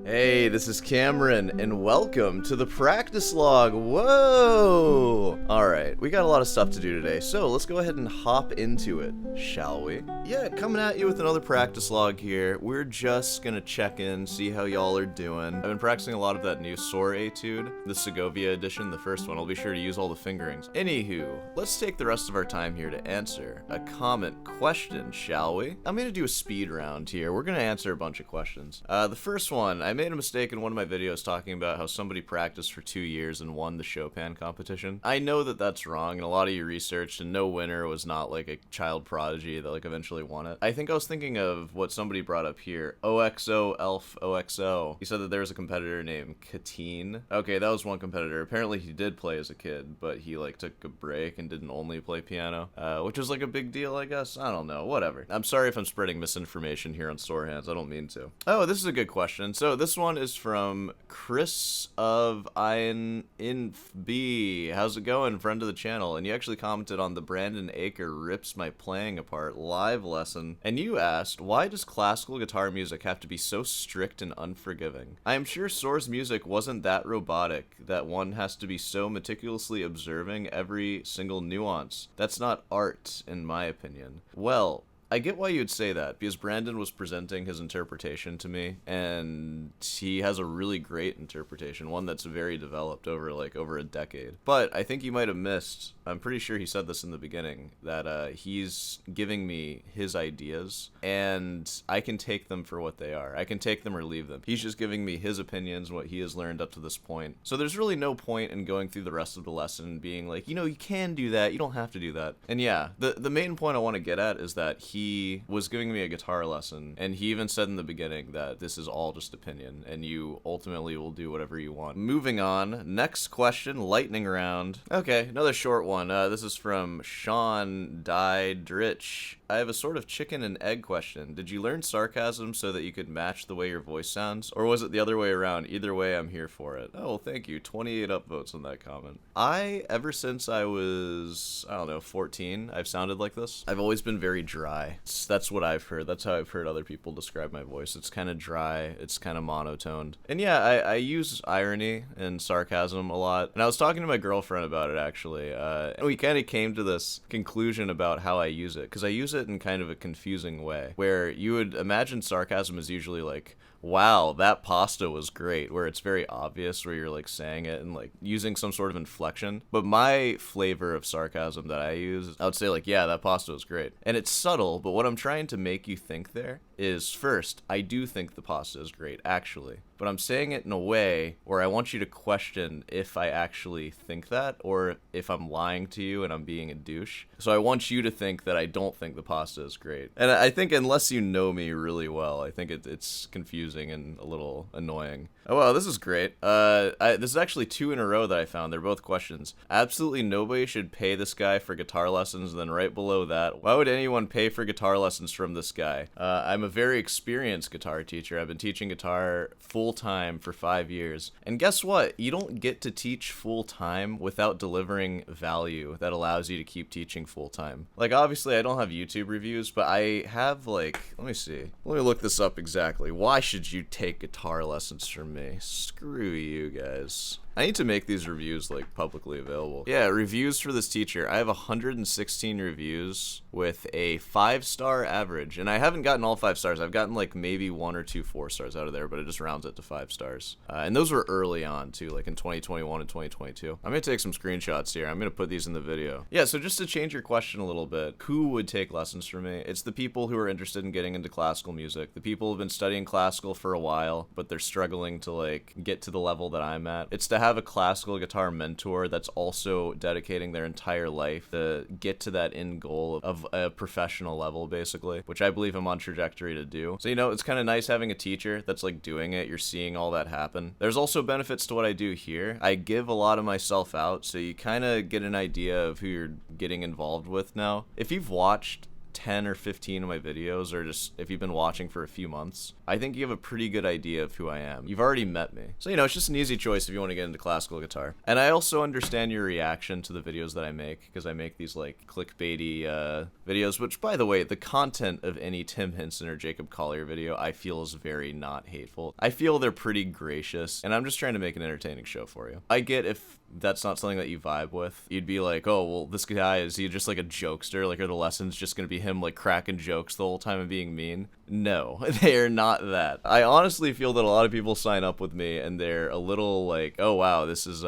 Hey, this is Cameron, and welcome to the practice log. Whoa! Alright, we got a lot of stuff to do today, so let's go ahead and hop into it, shall we? Yeah, coming at you with another practice log here. We're just gonna check in, see how y'all are doing. I've been practicing a lot of that new Soar etude, the Segovia edition, the first one. I'll be sure to use all the fingerings. Anywho, let's take the rest of our time here to answer a comment question, shall we? I'm gonna do a speed round here. We're gonna answer a bunch of questions. The first one, I made a mistake in one of my videos talking about how somebody practiced for 2 years and won the Chopin competition. I know that that's wrong, and a lot of you researched, and no winner was not like a child prodigy that like eventually won it. I think I was thinking of what somebody brought up here. OXO Elf OXO. He said that there was a competitor named Katine. Okay, that was one competitor. Apparently he did play as a kid, but he like took a break and didn't only play piano, which was like a big deal, I guess. I don't know. Whatever. I'm sorry if I'm spreading misinformation here on Storehands. I don't mean to. Oh, this is a good question. So this one is from Chris of INFB. How's it going, friend of the channel? And you actually commented on the Brandon Aker Rips My Playing Apart live lesson, and you asked, why does classical guitar music have to be so strict and unforgiving? I am sure Soar's music wasn't that robotic that one has to be so meticulously observing every single nuance. That's not art, in my opinion. Well, I get why you'd say that, because Brandon was presenting his interpretation to me, and he has a really great interpretation, one that's very developed over a decade. But I think you might have missed, I'm pretty sure he said this in the beginning, that he's giving me his ideas, and I can take them for what they are. I can take them or leave them. He's just giving me his opinions, what he has learned up to this point. So there's really no point in going through the rest of the lesson and being like, you know, you can do that, you don't have to do that. And yeah, the main point I want to get at is that he was giving me a guitar lesson, and he even said in the beginning that this is all just opinion, and you ultimately will do whatever you want. Moving on, next question, lightning round. Okay, another short one. This is from Sean Dydrich. I have a sort of chicken and egg question. Did you learn sarcasm so that you could match the way your voice sounds, or was it the other way around? Either way, I'm here for it. Oh, well, thank you. 28 upvotes on that comment. Ever since I was, 14, I've sounded like this. I've always been very dry. That's what I've heard. That's how I've heard other people describe my voice. It's kind of dry. It's kind of monotoned. And yeah, I use irony and sarcasm a lot. And I was talking to my girlfriend about it, actually. And we kind of came to this conclusion about how I use it, because I use it in kind of a confusing way, where you would imagine sarcasm is usually like, wow, that pasta was great, where it's very obvious, where you're like saying it and like using some sort of inflection. But my flavor of sarcasm that I use, I would say like, yeah, that pasta was great. And it's subtle, but what I'm trying to make you think there is, first, I do think the pasta is great, actually. But I'm saying it in a way where I want you to question if I actually think that, or if I'm lying to you and I'm being a douche. So I want you to think that I don't think the pasta is great. And I think unless you know me really well, I think it's confusing and a little annoying. Oh wow, this is great. This is actually 2 in a row that I found. They're both questions. Absolutely nobody should pay this guy for guitar lessons. And then right below that, why would anyone pay for guitar lessons from this guy? I'm a very experienced guitar teacher. I've been teaching guitar full-time for 5 years. And guess what? You don't get to teach full-time without delivering value that allows you to keep teaching full-time. Like, obviously, I don't have YouTube reviews, but I have, like, let me see. Let me look this up exactly. Why should you take guitar lessons from me? Screw you guys. I need to make these reviews, like, publicly available. Yeah, reviews for this teacher. I have 116 reviews with a 5-star average. And I haven't gotten all 5 stars. I've gotten, like, maybe 1 or 2 4 stars out of there, but it just rounds it to 5 stars. And those were early on, too, like in 2021 and 2022. I'm going to take some screenshots here. I'm going to put these in the video. Yeah, so just to change your question a little bit, who would take lessons from me? It's the people who are interested in getting into classical music. The people who've been studying classical for a while, but they're struggling to, like, get to the level that I'm at. It's to have a classical guitar mentor that's also dedicating their entire life to get to that end goal of a professional level, basically, which I believe I'm on trajectory to do. So, you know, it's kind of nice having a teacher that's like doing it. You're seeing all that happen. There's also benefits to what I do here. I give a lot of myself out, so you kind of get an idea of who you're getting involved with now. If you've watched 10 or 15 of my videos, or just if you've been watching for a few months, I think you have a pretty good idea of who I am. You've already met me. So, you know, it's just an easy choice if you want to get into classical guitar. And I also understand your reaction to the videos that I make, because I make these, like, clickbaity videos, which, by the way, the content of any Tim Henson or Jacob Collier video I feel is very not hateful. I feel they're pretty gracious, and I'm just trying to make an entertaining show for you. I get if that's not something that you vibe with. You'd be like, oh, well, this guy, is he just like a jokester? Like, are the lessons just gonna be him, like, cracking jokes the whole time and being mean? No, they are not that. I honestly feel that a lot of people sign up with me and they're a little like, oh, wow, this is,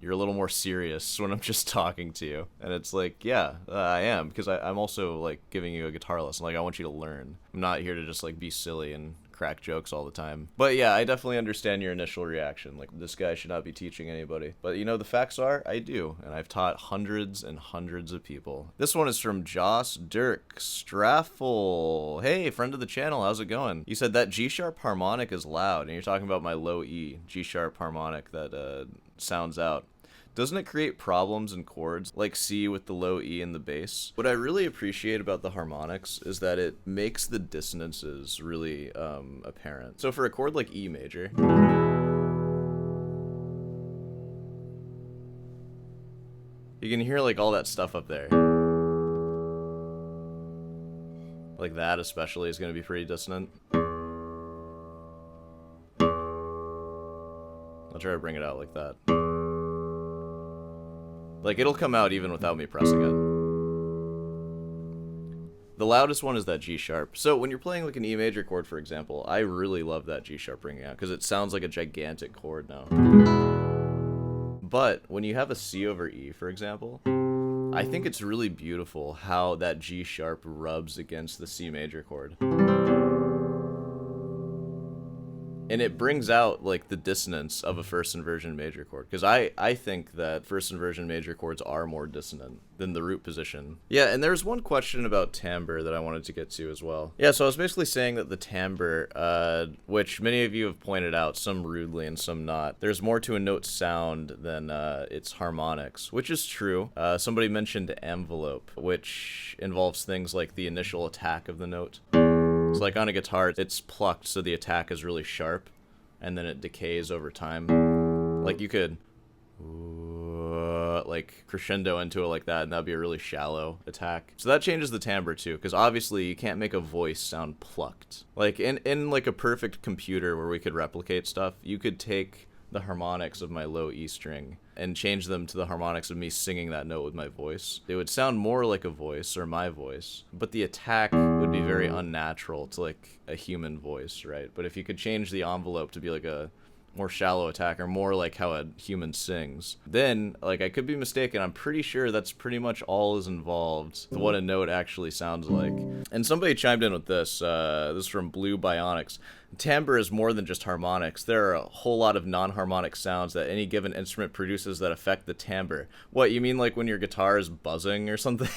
you're a little more serious when I'm just talking to you. And it's like, yeah, I am, because I'm also, like, giving you a guitar lesson. Like, I want you to learn. I'm not here to just, like, be silly and crack jokes all the time. But yeah, I definitely understand your initial reaction. Like, this guy should not be teaching anybody. But you know, the facts are, I do. And I've taught hundreds and hundreds of people. This one is from Joss Dirk Straffel. Hey, friend of the channel, how's it going? You said that G-sharp harmonic is loud, and you're talking about my low E G-sharp harmonic that sounds out. Doesn't it create problems in chords, like C with the low E in the bass? What I really appreciate about the harmonics is that it makes the dissonances really apparent. So for a chord like E major, you can hear like all that stuff up there. Like that especially is going to be pretty dissonant. I'll try to bring it out like that. Like, it'll come out even without me pressing it. The loudest one is that G sharp. So when you're playing like an E major chord, for example, I really love that G sharp ringing out because it sounds like a gigantic chord now. But when you have a C over E, for example, I think it's really beautiful how that G sharp rubs against the C major chord. And it brings out, like, the dissonance of a first inversion major chord. Because I think that first inversion major chords are more dissonant than the root position. Yeah, and there's one question about timbre that I wanted to get to as well. Yeah, so I was basically saying that the timbre, which many of you have pointed out, some rudely and some not, there's more to a note's sound than its harmonics, which is true. Somebody mentioned envelope, which involves things like the initial attack of the note. So like on a guitar, it's plucked so the attack is really sharp, and then it decays over time. Like you could like crescendo into it like that, and that'd be a really shallow attack. So that changes the timbre too, because obviously you can't make a voice sound plucked. Like in like a perfect computer where we could replicate stuff, you could take the harmonics of my low E string and change them to the harmonics of me singing that note with my voice. It would sound more like a voice or my voice, but the attack would be very unnatural to like a human voice, right? But if you could change the envelope to be like a more shallow attack or more like how a human sings, then like I could be mistaken. I'm pretty sure that's pretty much all is involved with what a note actually sounds like. And somebody chimed in with this. This is from Blue Bionics. Timbre is more than just harmonics. There are a whole lot of non-harmonic sounds that any given instrument produces that affect the timbre. What, you mean like when your guitar is buzzing or something?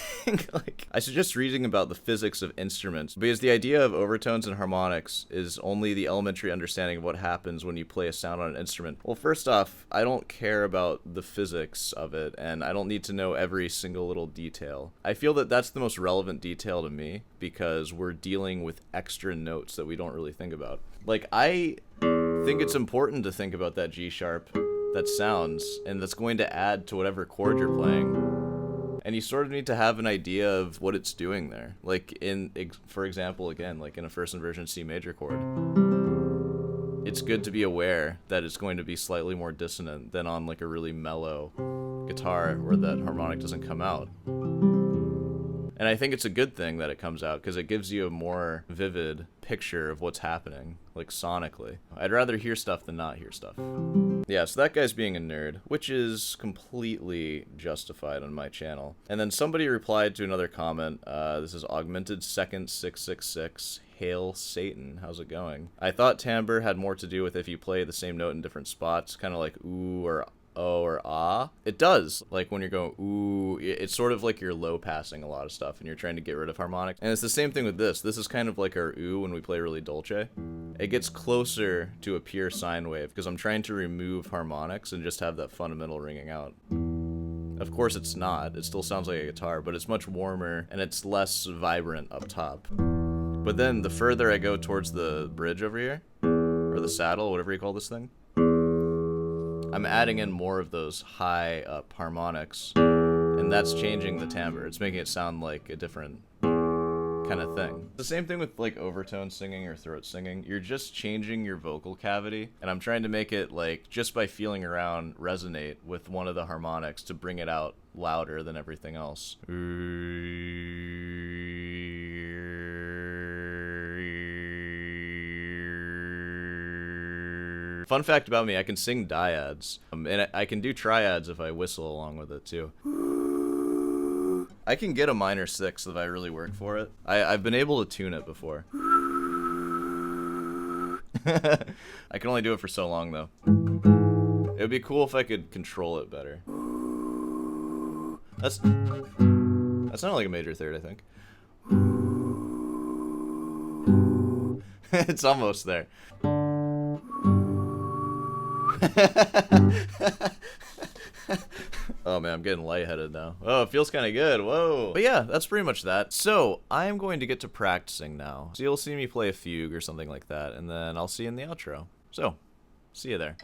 Like, I suggest reading about the physics of instruments, because the idea of overtones and harmonics is only the elementary understanding of what happens when you play a sound on an instrument. Well, first off, I don't care about the physics of it, and I don't need to know every single little detail. I feel that that's the most relevant detail to me, because we're dealing with extra notes that we don't really think about. Like, I think it's important to think about that G sharp that sounds, and that's going to add to whatever chord you're playing. And you sort of need to have an idea of what it's doing there. Like, for example, again, like in a first inversion C major chord, it's good to be aware that it's going to be slightly more dissonant than on like a really mellow guitar where that harmonic doesn't come out. And I think it's a good thing that it comes out, because it gives you a more vivid picture of what's happening, like sonically. I'd rather hear stuff than not hear stuff. Yeah, so that guy's being a nerd, which is completely justified on my channel. And then somebody replied to another comment. This is Augmented Second 666. Hail Satan, how's it going? I thought timbre had more to do with if you play the same note in different spots, kind of like ooh or oh or ah. It does. Like when you're going ooh, it's sort of like you're low passing a lot of stuff and you're trying to get rid of harmonics. And it's the same thing with this. This is kind of like our ooh when we play really dolce. It gets closer to a pure sine wave because I'm trying to remove harmonics and just have that fundamental ringing out. A Of course it's not. It still sounds like a guitar, but it's much warmer and it's less vibrant up top. But then the further I go towards the bridge over here, or the saddle, whatever you call this thing, I'm adding in more of those high up harmonics, and that's changing the timbre. It's making it sound like a different kind of thing. The same thing with like overtone singing or throat singing. You're just changing your vocal cavity, and I'm trying to make it like, just by feeling around, resonate with one of the harmonics to bring it out louder than everything else. Fun fact about me, I can sing dyads, and I can do triads if I whistle along with it too. I can get a minor 6 if I really work for it. I've been able to tune it before. I can only do it for so long though. It would be cool if I could control it better. That sounded like a major third, I think. It's almost there. Oh man, I'm getting lightheaded now. Oh, it feels kind of good. Whoa. But yeah, that's pretty much that. So I'm going to get to practicing now. So you'll see me play a fugue or something like that, and then I'll see you in the outro. So, see you there.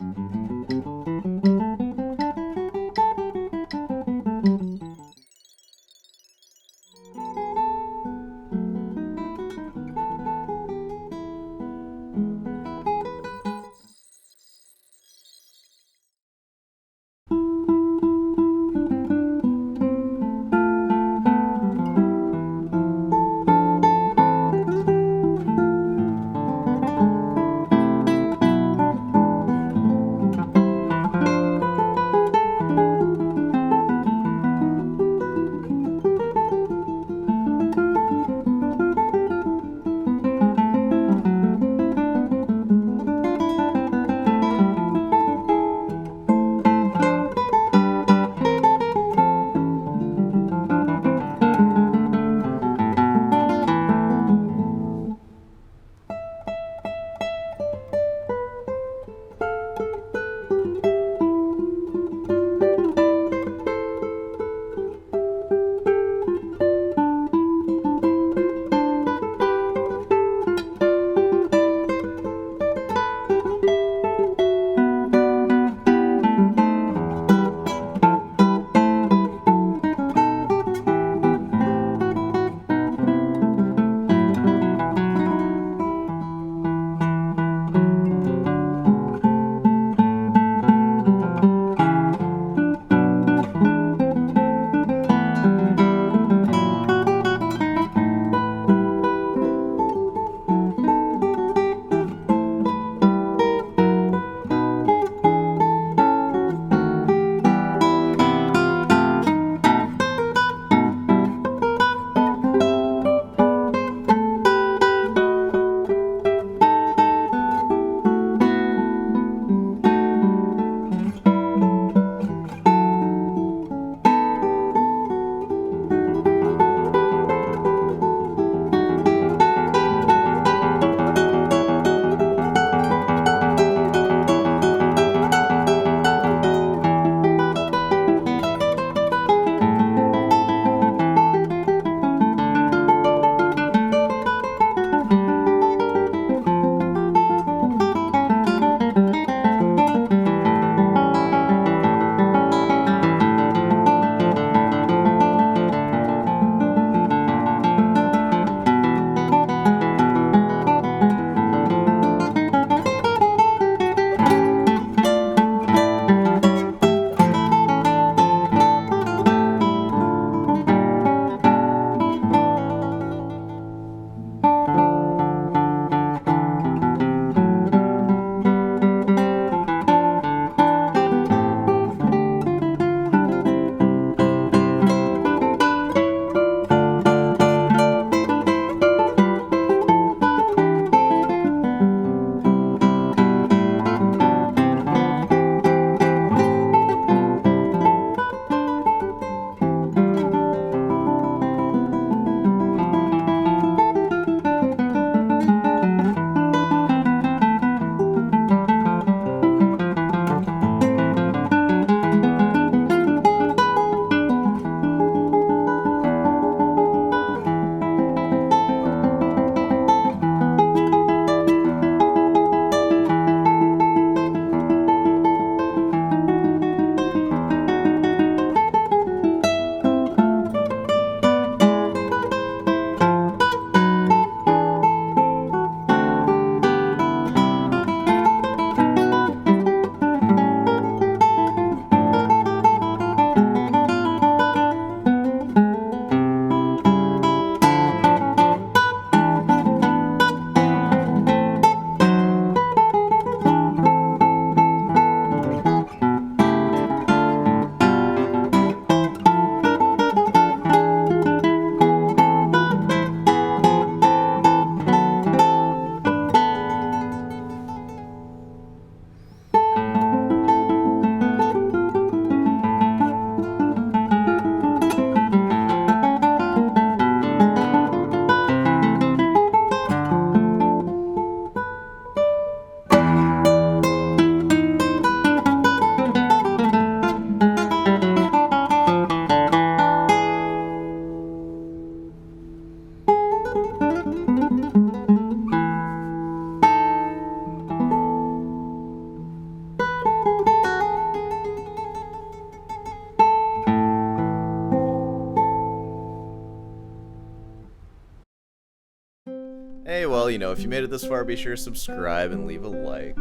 Hey, well, you know, if you made it this far, be sure to subscribe and leave a like.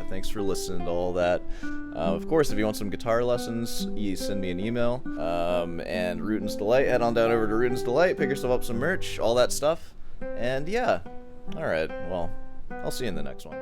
Thanks for listening to all that. Of course, if you want some guitar lessons, you send me an email. And Rootin's Delight, head on down over to Rootin's Delight, pick yourself up some merch, all that stuff. And yeah, alright, well, I'll see you in the next one.